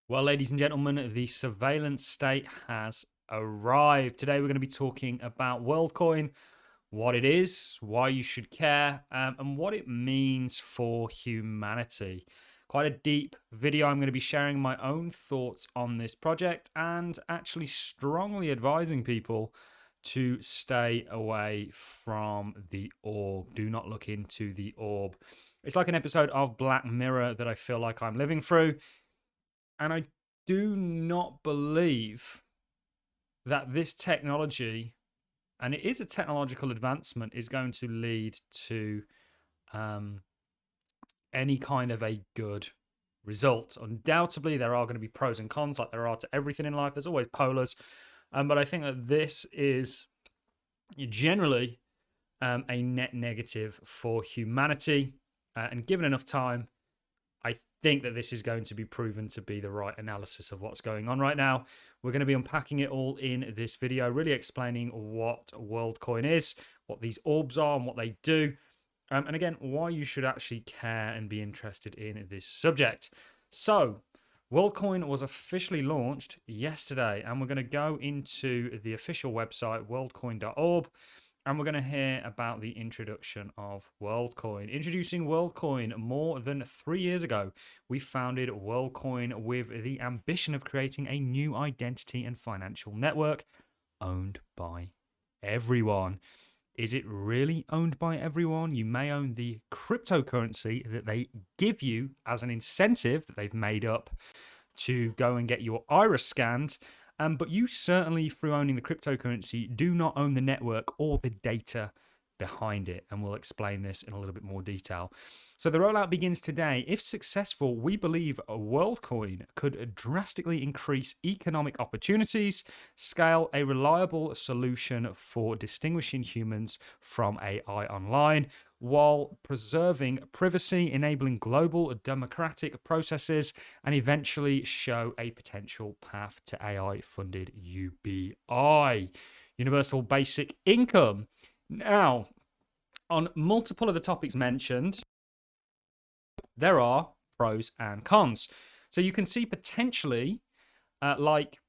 Well, ladies and gentlemen, the surveillance state has arrived. Today, we're going to be talking about WorldCoin, what it is, why you should care, and what it means for humanity. Quite a deep video. I'm going to be sharing my own thoughts on this project and actually strongly advising people to stay away from the orb. Do not look into the orb. It's like an episode of Black Mirror that I feel like I'm living through. And I do not believe that this technology, and it is a technological advancement, is going to lead to any kind of a good result. Undoubtedly, there are going to be pros and cons, like there are to everything in life. There's always polars. But I think that this is generally a net negative for humanity. And given enough time, I think that this is going to be proven to be the right analysis of what's going on right now. We're going to be unpacking it all in this video, really explaining what WorldCoin is, what these orbs are, and what they do. And again, why you should actually care and be interested in this subject. So, WorldCoin was officially launched yesterday, and we're going to go into the official website, worldcoin.org. And we're going to hear about the introduction of WorldCoin. Introducing WorldCoin more than 3 years ago, we founded WorldCoin with the ambition of creating a new identity and financial network owned by everyone. Is it really owned by everyone? You may own the cryptocurrency that they give you as an incentive that they've made up to go and get your iris scanned. But you certainly, through owning the cryptocurrency, do not own the network or the data behind it. And we'll explain this in a little bit more detail. So the rollout begins today. If successful, we believe a WorldCoin could drastically increase economic opportunities, scale a reliable solution for distinguishing humans from AI online, while preserving privacy, enabling global democratic processes, and eventually show a potential path to AI-funded UBI, Universal Basic Income. Now, on multiple of the topics mentioned, there are pros and cons. So you can see potentially, like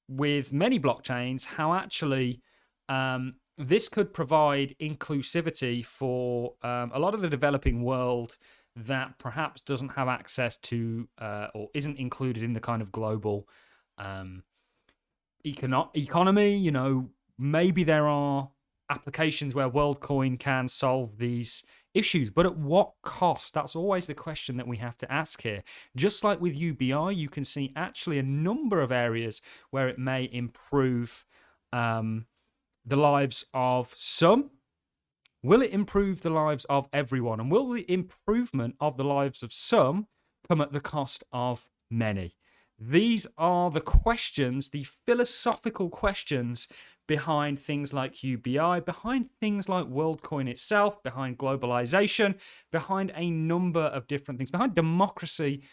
with many blockchains, how actually this could provide inclusivity for a lot of the developing world that perhaps doesn't have access to or isn't included in the kind of global economy. You know, maybe there are applications where WorldCoin can solve these issues, but at what cost? That's always the question that we have to ask here. Just like with UBI, you can see actually a number of areas where it may improve the lives of some. Will it improve the lives of everyone? And will the improvement of the lives of some come at the cost of many? These are the questions, the philosophical questions behind things like UBI, behind things like WorldCoin itself, behind globalization, behind a number of different things, behind democracy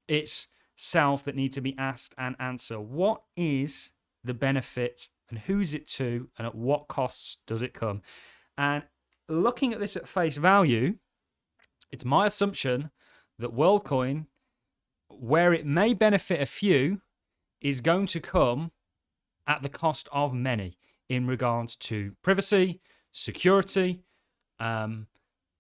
itself that need to be asked and answered. What is the benefit and who's it to and at what costs does it come? And looking at this at face value, it's my assumption that WorldCoin, where it may benefit a few, is going to come at the cost of many in regards to privacy, security,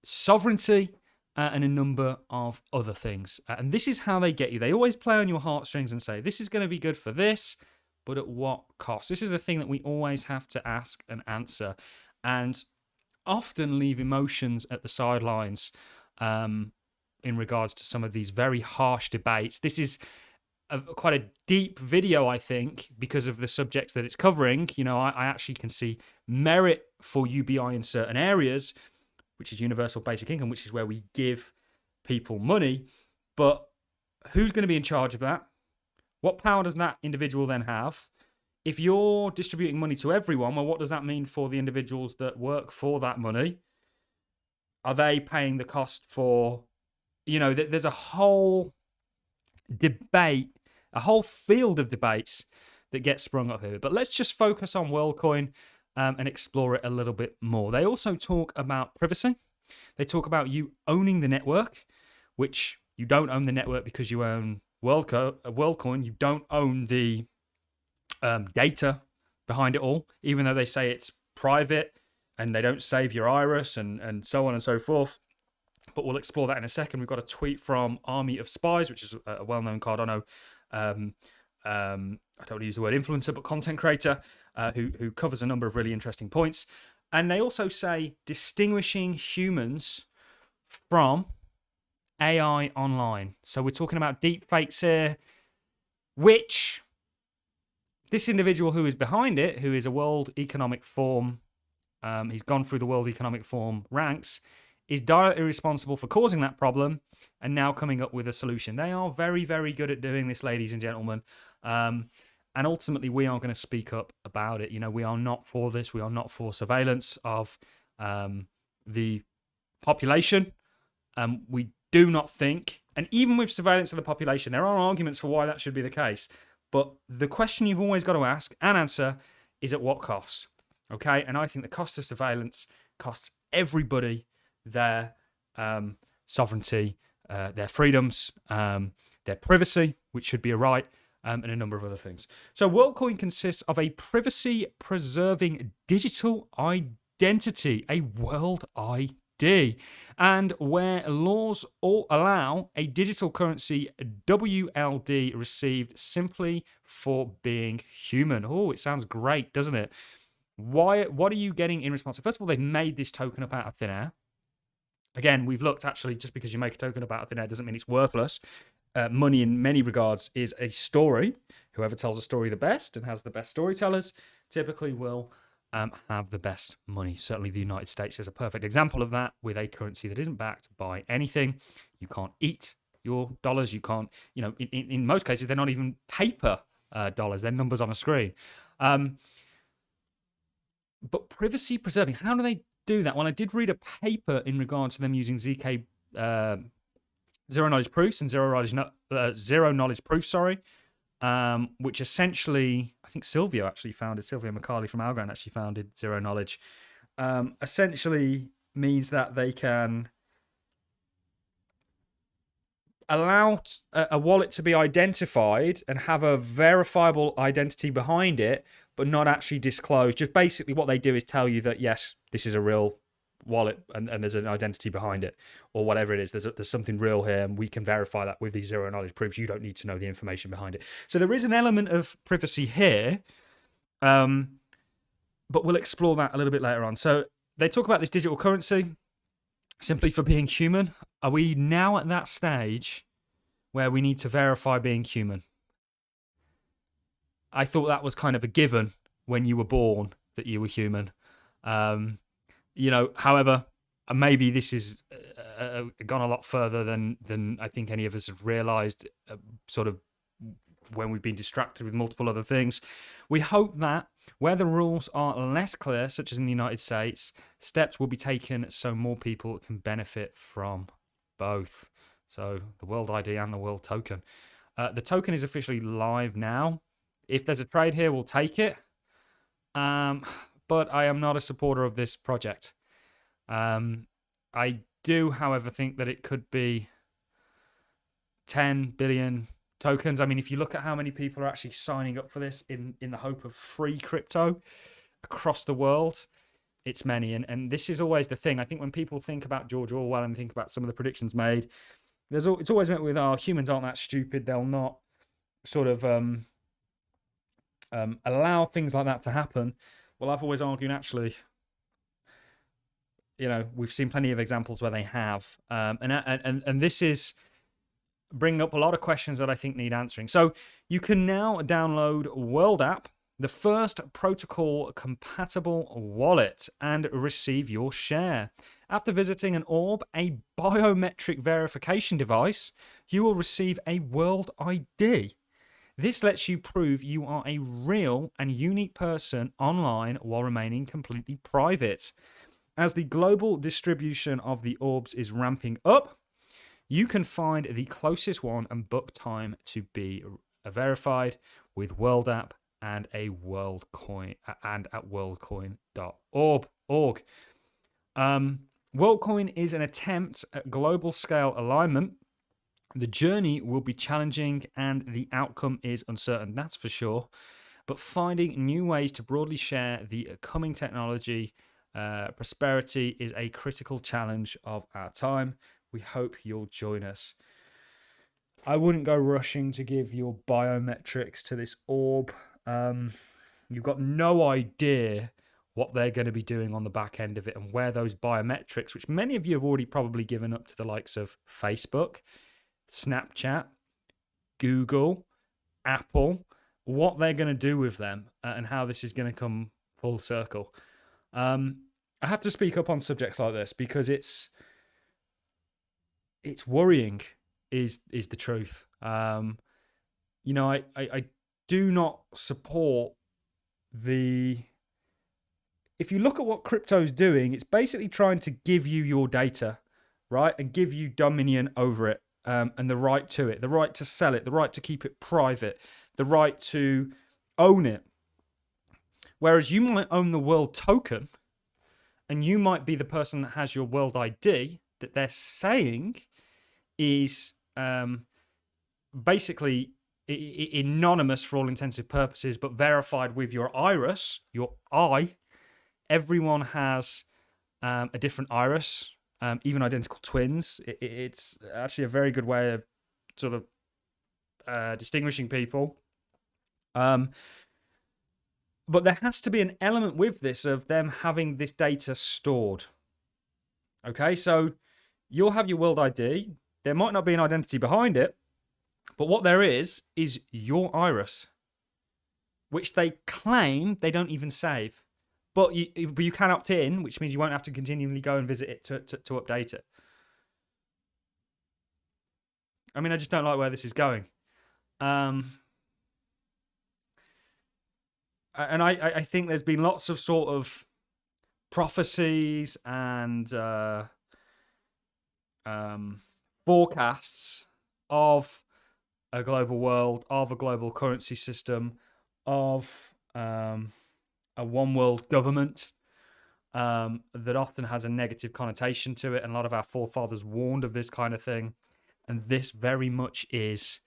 sovereignty, and a number of other things. And this is how they get you. They always play on your heartstrings and say, this is going to be good for this, but at what cost? This is the thing that we always have to ask and answer, and often leave emotions at the sidelines in regards to some of these very harsh debates. This is quite a deep video, I think, because of the subjects that it's covering. You know, I actually can see merit for UBI in certain areas, which is universal basic income, which is where we give people money. But who's going to be in charge of that? What power does that individual then have? If you're distributing money to everyone, well, what does that mean for the individuals that work for that money? Are they paying the cost for, you know, there's a whole debate, a whole field of debates that get sprung up here. But let's just focus on WorldCoin and explore it a little bit more. They also talk about privacy. They talk about you owning the network, which you don't own the network because you own WorldCoin, you don't own the data behind it all, even though they say it's private and they don't save your iris and so on and so forth. But we'll explore that in a second. We've got a tweet from Army of Spies, which is a well-known Cardano, I don't want to use the word influencer, but content creator, who covers a number of really interesting points. And they also say distinguishing humans from AI online. So we're talking about deep fakes here, which this individual who is behind it, who is a World Economic Forum, he's gone through the World Economic Forum ranks, is directly responsible for causing that problem and now coming up with a solution. They are very, very good at doing this, ladies and gentlemen. And ultimately, we are going to speak up about it. You know, we are not for this. We are not for surveillance of the population. We do not think, and even with surveillance of the population, there are arguments for why that should be the case. But the question you've always got to ask and answer is at what cost? Okay, and I think the cost of surveillance costs everybody their sovereignty, their freedoms, their privacy, which should be a right, and a number of other things. So WorldCoin consists of a privacy-preserving digital identity, a world ID, and where laws all allow a digital currency, WLD, received simply for being human. Oh, it sounds great, doesn't it? What are you getting in response? First of all, they've made this token up out of thin air. Again, we've looked, actually, just because you make a token up out of thin air doesn't mean it's worthless. Money, in many regards, is a story. Whoever tells a story the best and has the best storytellers typically will have the best money. Certainly the United States is a perfect example of that, with a currency that isn't backed by anything. You can't eat your dollars. You can't, you know, in most cases, they're not even paper dollars. They're numbers on a screen. But privacy preserving, how do they do that? Well, I did read a paper in regards to them using ZK zero knowledge proofs and zero knowledge proofs, which essentially, I think Sylvia McCarley from Algorand actually founded zero knowledge. Essentially means that they can allow a wallet to be identified and have a verifiable identity behind it, but not actually disclose. Just basically what they do is tell you that, yes, this is a real wallet and there's an identity behind it, or whatever it is. There's something real here, and we can verify that with these zero knowledge proofs. You don't need to know the information behind it. So there is an element of privacy here, but we'll explore that a little bit later on. So they talk about this digital currency simply for being human. Are we now at that stage where we need to verify being human? I thought that was kind of a given when you were born, that you were human. However, maybe this is gone a lot further than I think any of us have realised, sort of when we've been distracted with multiple other things. We hope that where the rules are less clear, such as in the United States, steps will be taken so more people can benefit from both. So the World ID and the World Token. The token is officially live now. If there's a trade here, we'll take it. But I am not a supporter of this project. I do, however, think that it could be 10 billion tokens. I mean, if you look at how many people are actually signing up for this in the hope of free crypto across the world, it's many. And this is always the thing. I think when people think about George Orwell and think about some of the predictions made, it's always met with, humans aren't that stupid. They'll not sort of allow things like that to happen. Well, I've always argued, actually, we've seen plenty of examples where they have. And this is bringing up a lot of questions that I think need answering. So you can now download World App, the first protocol-compatible wallet, and receive your share. After visiting an orb, a biometric verification device, you will receive a World ID. This lets you prove you are a real and unique person online while remaining completely private. As the global distribution of the orbs is ramping up, you can find the closest one and book time to be verified with World App and a WorldCoin and at worldcoin.org. WorldCoin is an attempt at global scale alignment The journey will be challenging and the outcome is uncertain, that's for sure. But finding new ways to broadly share the coming technology prosperity is a critical challenge of our time. We hope you'll join us. I wouldn't go rushing to give your biometrics to this orb. You've got no idea what they're going to be doing on the back end of it and where those biometrics, which many of you have already probably given up to the likes of Facebook, Snapchat, Google, Apple, what they're going to do with them and how this is going to come full circle. I have to speak up on subjects like this because it's worrying is the truth. I do not support if you look at what crypto's doing, it's basically trying to give you your data, right? And give you dominion over it, and the right to it, the right to sell it, the right to keep it private, the right to own it. Whereas you might own the world token, and you might be the person that has your world ID that they're saying is basically anonymous for all intensive purposes, but verified with your iris, your eye. Everyone has a different iris, even identical twins. It's actually a very good way of sort of distinguishing people. But there has to be an element with this of them having this data stored. Okay, so you'll have your world ID. There might not be an identity behind it, but what there is your iris, which they claim they don't even save. But you can opt in, which means you won't have to continually go and visit it to update it. I mean, I just don't like where this is going. And I think there's been lots of sort of prophecies and forecasts of a global world, of a global currency system, of a one world government that often has a negative connotation to it. And a lot of our forefathers warned of this kind of thing. And this very much is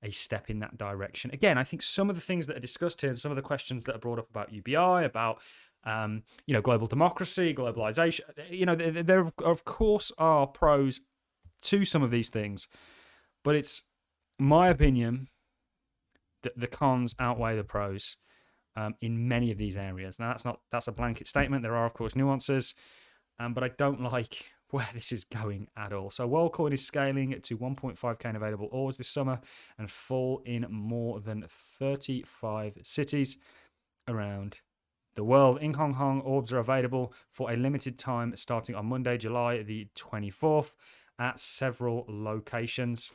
a step in that direction. Again, I think some of the things that are discussed here and some of the questions that are brought up about UBI, about global democracy, globalization, there of course are pros to some of these things. But it's my opinion that the cons outweigh the pros. In many of these areas. Now, that's a blanket statement. There are, of course, nuances, but I don't like where this is going at all. So WorldCoin is scaling to 1.5k in available orbs this summer and full in more than 35 cities around the world. In Hong Kong, orbs are available for a limited time starting on Monday, July the 24th at several locations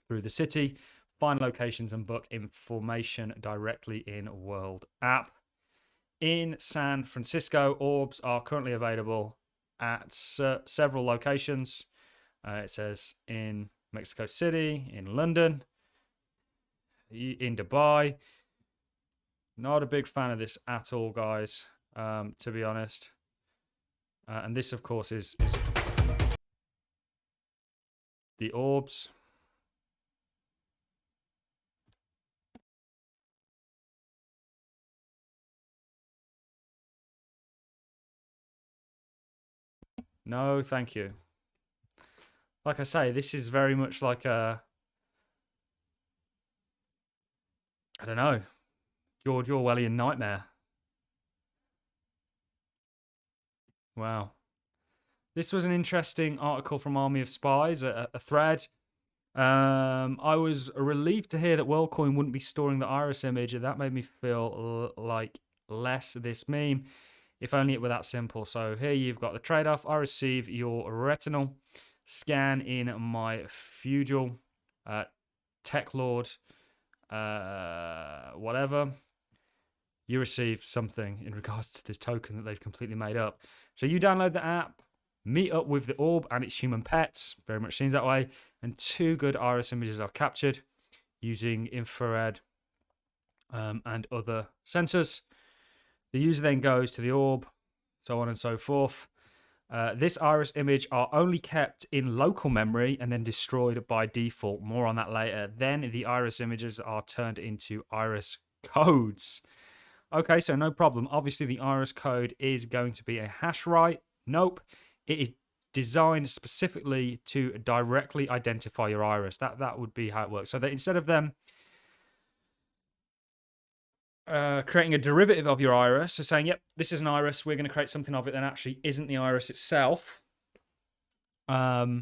through the city. Find locations and book information directly in World app. In San Francisco, orbs are currently available at several locations. It says in Mexico City, in London, in Dubai. Not a big fan of this at all, guys, to be honest. And this, of course, is the orbs. No, thank you. Like I say, this is very much like I don't know, George Orwellian nightmare. Wow. This was an interesting article from Army of Spies, a thread. I was relieved to hear that WorldCoin wouldn't be storing the iris image. That made me feel like less this meme. If only it were that simple. So here you've got the trade-off. I receive your retinal scan in my feudal tech lord, whatever. You receive something in regards to this token that they've completely made up. So you download the app, meet up with the orb and its human pets, very much seems that way, and 2 good iris images are captured using infrared and other sensors. The user then goes to the orb, so on and so forth, This iris image are only kept in local memory and then destroyed by default. More on that later. Then the iris images are turned into iris codes. Okay, so no problem. Obviously, the iris code is going to be a hash write. Nope. It is designed specifically to directly identify your iris. That would be how it works. So that instead of them creating a derivative of your iris, so saying, yep, this is an iris, we're going to create something of it that actually isn't the iris itself. A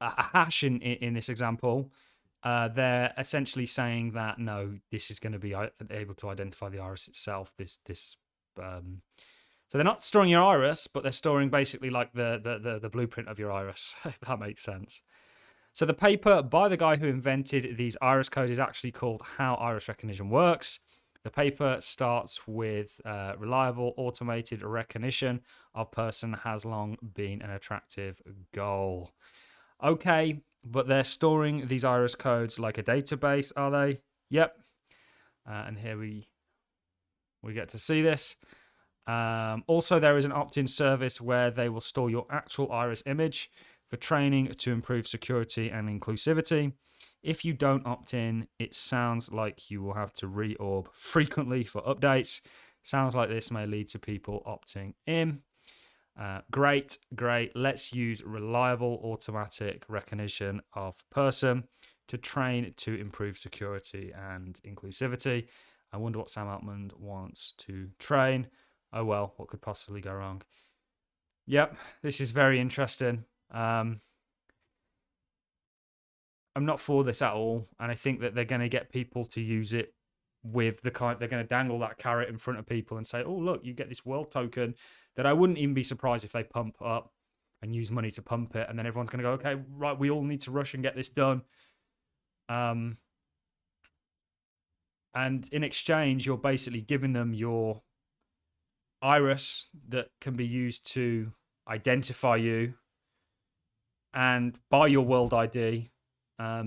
hash in this example, they're essentially saying that no, this is going to be able to identify the iris itself. So they're not storing your iris, but they're storing basically like the blueprint of your iris, if that makes sense. So the paper by the guy who invented these iris codes is actually called How Iris Recognition Works. The paper starts with reliable automated recognition of person has long been an attractive goal. Okay, but they're storing these iris codes like a database, are they? Yep. And here we get to see this. Also, there is an opt-in service where they will store your actual iris image for training to improve security and inclusivity. If you don't opt in, it sounds like you will have to reorb frequently for updates. Sounds like this may lead to people opting in. Great. Let's use reliable automatic recognition of person to train to improve security and inclusivity. I wonder what Sam Altman wants to train. Oh well, what could possibly go wrong? Yep, this is very interesting. I'm not for this at all, and I think that they're going to get people to use it with they're going to dangle that carrot in front of people and say, oh look, you get this world token that I wouldn't even be surprised if they pump up and use money to pump it, and then everyone's going to go, okay, right, we all need to rush and get this done. And in exchange, you're basically giving them your iris that can be used to identify you and buy your world ID at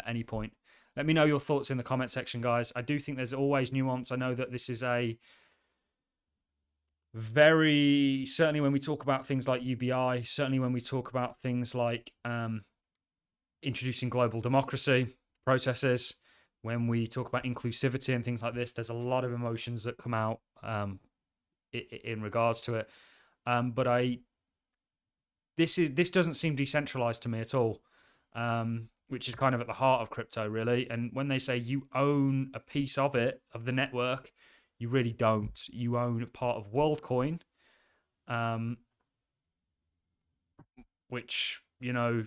any point. Let me know your thoughts in the comment section, guys. I do think there's always nuance. I know that this is a very, certainly when we talk about things like UBI, certainly when we talk about things like introducing global democracy processes, when we talk about inclusivity and things like this, there's a lot of emotions that come out in regards to it. But this doesn't seem decentralized to me at all, which is kind of at the heart of crypto, really. And when they say you own a piece of it, of the network, you really don't. You own part of WorldCoin, which, you know,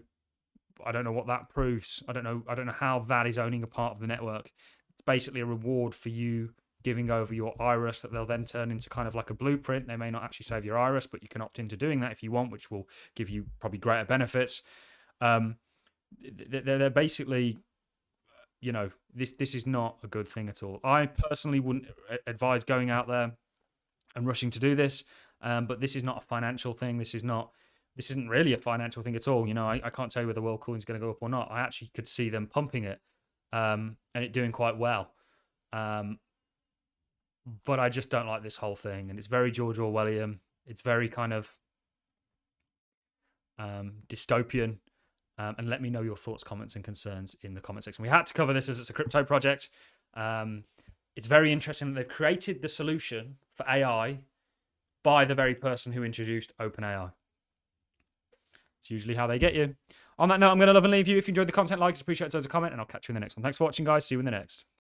I don't know what that proves. I don't know how that is owning a part of the network. It's basically a reward for you giving over your iris that they'll then turn into kind of like a blueprint. They may not actually save your iris, but you can opt into doing that if you want, which will give you probably greater benefits. They're basically, you know, this is not a good thing at all. I personally wouldn't advise going out there and rushing to do this, but this is not a financial thing. This isn't really a financial thing at all. You know, I can't tell you whether WorldCoin is going to go up or not. I actually could see them pumping it and it doing quite well. But I just don't like this whole thing. And it's very George Orwellian. It's very kind of dystopian. And let me know your thoughts, comments, and concerns in the comment section. We had to cover this as it's a crypto project. It's very interesting that they've created the solution for AI by the very person who introduced OpenAI. It's usually how they get you. On that note, I'm going to love and leave you. If you enjoyed the content, like, appreciate it, as a comment, and I'll catch you in the next one. Thanks for watching, guys. See you in the next.